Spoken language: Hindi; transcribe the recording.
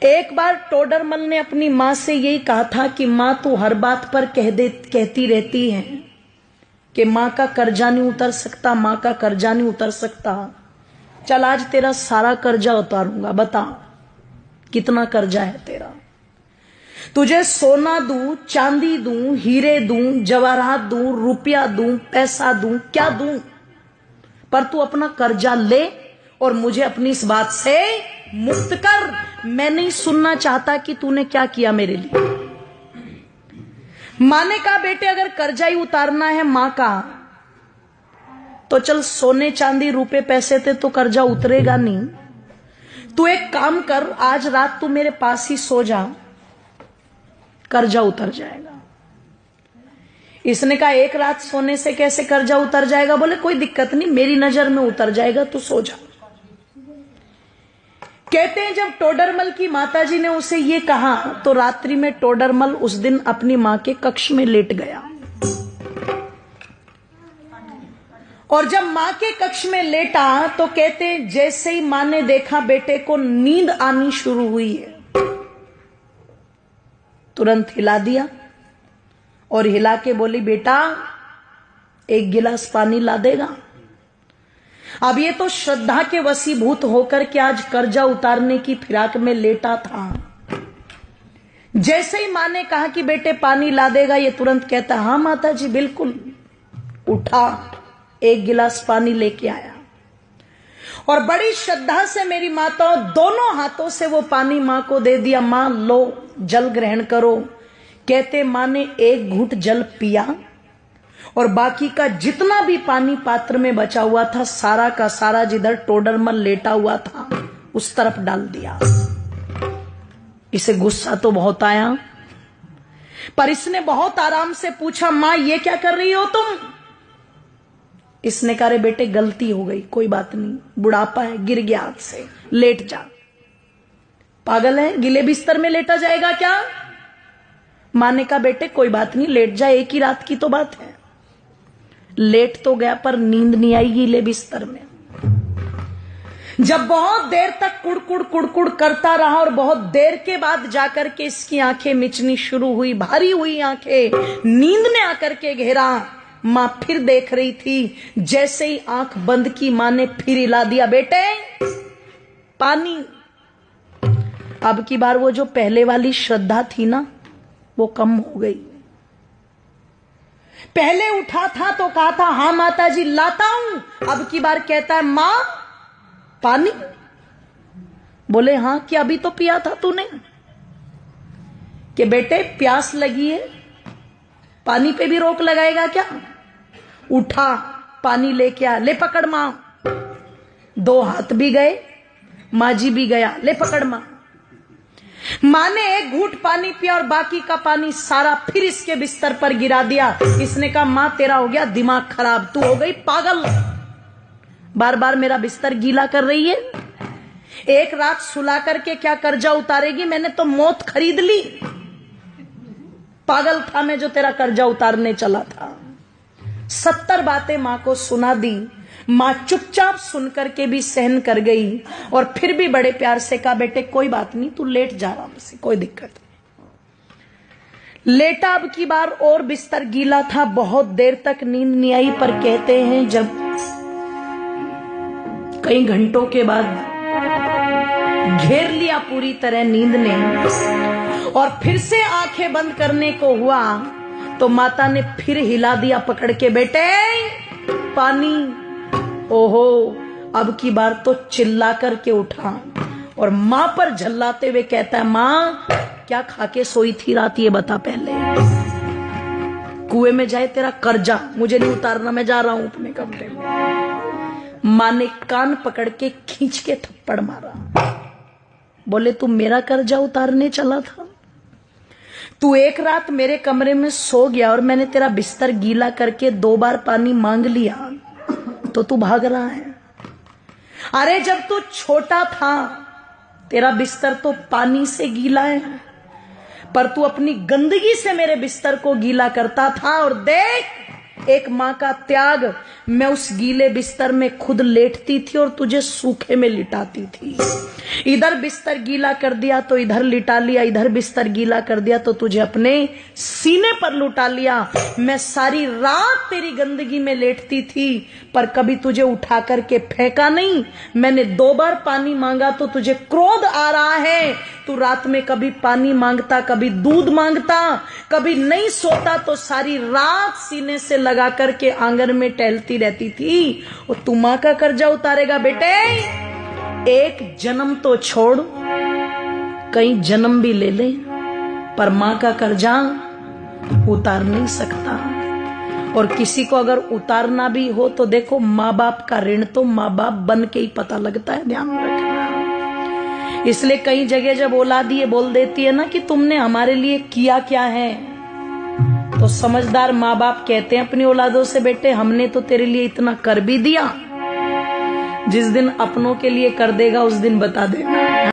एक बार टोडरमल ने अपनी मां से यही कहा था कि मां तू हर बात पर कहती रहती है कि मां का कर्जा नहीं उतर सकता, मां का कर्जा नहीं उतर सकता। चल आज तेरा सारा कर्जा उतारूंगा, बता कितना कर्जा है तेरा। तुझे सोना दूं, चांदी दूं, हीरे दूं, जवाहरात दूं, रुपया दूं, पैसा दूं, क्या दूं, पर तू अपना कर्जा ले और मुझे अपनी इस बात से मुक्त कर। मैं नहीं सुनना चाहता कि तूने क्या किया मेरे लिए। मां ने कहा बेटे अगर कर्जा ही उतारना है मां का तो चल सोने चांदी रुपए पैसे थे तो कर्जा उतरेगा नहीं। तू एक काम कर, आज रात तू मेरे पास ही सो जा, कर्जा उतर जाएगा। इसने कहा एक रात सोने से कैसे कर्जा उतर जाएगा? बोले कोई दिक्कत नहीं, मेरी नजर में उतर जाएगा, तू सो जा। कहते हैं जब टोडरमल की माताजी ने उसे ये कहा तो रात्रि में टोडरमल उस दिन अपनी मां के कक्ष में लेट गया। और जब मां के कक्ष में लेटा तो कहते हैं जैसे ही मां ने देखा बेटे को नींद आनी शुरू हुई है, तुरंत हिला दिया और हिला के बोली बेटा एक गिलास पानी ला देगा। अब ये तो श्रद्धा के वशीभूत होकर के आज कर्जा उतारने की फिराक में लेटा था। जैसे ही मां ने कहा कि बेटे पानी ला देगा, ये तुरंत कहता हाँ माता जी बिल्कुल। उठा, एक गिलास पानी लेके आया और बड़ी श्रद्धा से मेरी माताओं दोनों हाथों से वो पानी मां को दे दिया। मां लो जल ग्रहण करो। कहते मां ने एक घूंट जल पिया और बाकी का जितना भी पानी पात्र में बचा हुआ था सारा का सारा जिधर टोडरमल लेटा हुआ था उस तरफ डाल दिया। इसे गुस्सा तो बहुत आया, पर इसने बहुत आराम से पूछा मां ये क्या कर रही हो तुम? इसने कहा रे बेटे गलती हो गई, कोई बात नहीं, बुढ़ापा है, गिर गया हाथ से, लेट जा। पागल है, गिले बिस्तर में लेटा जाएगा क्या? मां ने कहा बेटे कोई बात नहीं, लेट जा, एक ही रात की तो बात है। लेट तो गया पर नींद नहीं आई गीले बिस्तर में। जब बहुत देर तक कुड़कुड़ कुड़कुड़ करता रहा और बहुत देर के बाद जाकर के इसकी आंखें मिचनी शुरू हुई, भारी हुई आंखें, नींद ने आकर के घेरा। मां फिर देख रही थी, जैसे ही आंख बंद की मां ने फिर हिला दिया बेटे पानी। अब की बार वो जो पहले वाली श्रद्धा थी ना वो कम हो गई। पहले उठा था तो कहा था हाँ माता जी लाता हूं, अब की बार कहता है मां पानी। बोले हाँ कि अभी तो पिया था तूने? कि बेटे प्यास लगी है, पानी पे भी रोक लगाएगा क्या? उठा, पानी लेके आ, ले पकड़ मां। दो हाथ भी गए, मां जी भी गया, ले पकड़ मां। मां ने एक घूंट पानी पिया और बाकी का पानी सारा फिर इसके बिस्तर पर गिरा दिया। इसने कहा मां तेरा हो गया दिमाग खराब, तू हो गई पागल, बार बार मेरा बिस्तर गीला कर रही है। एक रात सुला करके क्या कर्जा उतारेगी? मैंने तो मौत खरीद ली। पागल था मैं जो तेरा कर्जा उतारने चला था। 70 बातें मां को सुना दी। मां चुपचाप सुनकर के भी सहन कर गई और फिर भी बड़े प्यार से कहा बेटे कोई बात नहीं, तू लेट जा आराम से, कोई दिक्कत नहीं। लेटा, अब की बार और बिस्तर गीला था, बहुत देर तक नींद नहीं आई। पर कहते हैं जब कई घंटों के बाद घेर लिया पूरी तरह नींद ने और फिर से आंखें बंद करने को हुआ तो माता ने फिर हिला दिया पकड़ के बेटे पानी। ओहो, अब की बार तो चिल्ला करके उठा और मां पर झल्लाते हुए कहता है मां क्या खा के सोई थी रात, ये बता पहले। कुएं में जाए तेरा कर्जा, मुझे नहीं उतारना, मैं जा रहा हूं अपने कमरे में। मां ने कान पकड़ के खींच के थप्पड़ मारा। बोले तू मेरा कर्जा उतारने चला था? तू एक रात मेरे कमरे में सो गया और मैंने तेरा बिस्तर गीला करके 2 बार पानी मांग लिया तो तू भाग रहा है। अरे जब तू छोटा था तेरा बिस्तर तो पानी से गीला है, पर तू अपनी गंदगी से मेरे बिस्तर को गीला करता था। और देख एक माँ का त्याग। मैं उस गीले बिस्तर में खुद लेटती थी और तुझे सूखे में लिटाती थी। इधर बिस्तर गीला कर दिया तो इधर लिटा लिया, इधर बिस्तर गीला कर दिया तो तुझे अपने सीने पर लुटा लिया। मैं सारी रात तेरी गंदगी में लेटती थी, पर कभी तुझे उठा करके फेंका नहीं। मैंने 2 बार पानी मांगा तो तुझे क्रोध आ रहा है। तू रात में कभी पानी मांगता, कभी दूध मांगता, कभी नहीं सोता तो सारी रात सीने से लगा करके आंगन में टहलती रहती थी। और तू मां का कर्जा उतारेगा बेटे? एक जन्म तो छोड़, कई जन्म भी ले ले, पर मां का कर्जा उतार नहीं सकता। और किसी को अगर उतारना भी हो तो देखो, माँ बाप का ऋण तो माँ बाप बन के ही पता लगता है, ध्यान रखना। इसलिए कई जगह जब औलाद ये बोल देती है ना कि तुमने हमारे लिए किया क्या है, तो समझदार माँ बाप कहते हैं अपनी औलादों से, बेटे हमने तो तेरे लिए इतना कर भी दिया, जिस दिन अपनों के लिए कर देगा उस दिन बता देना।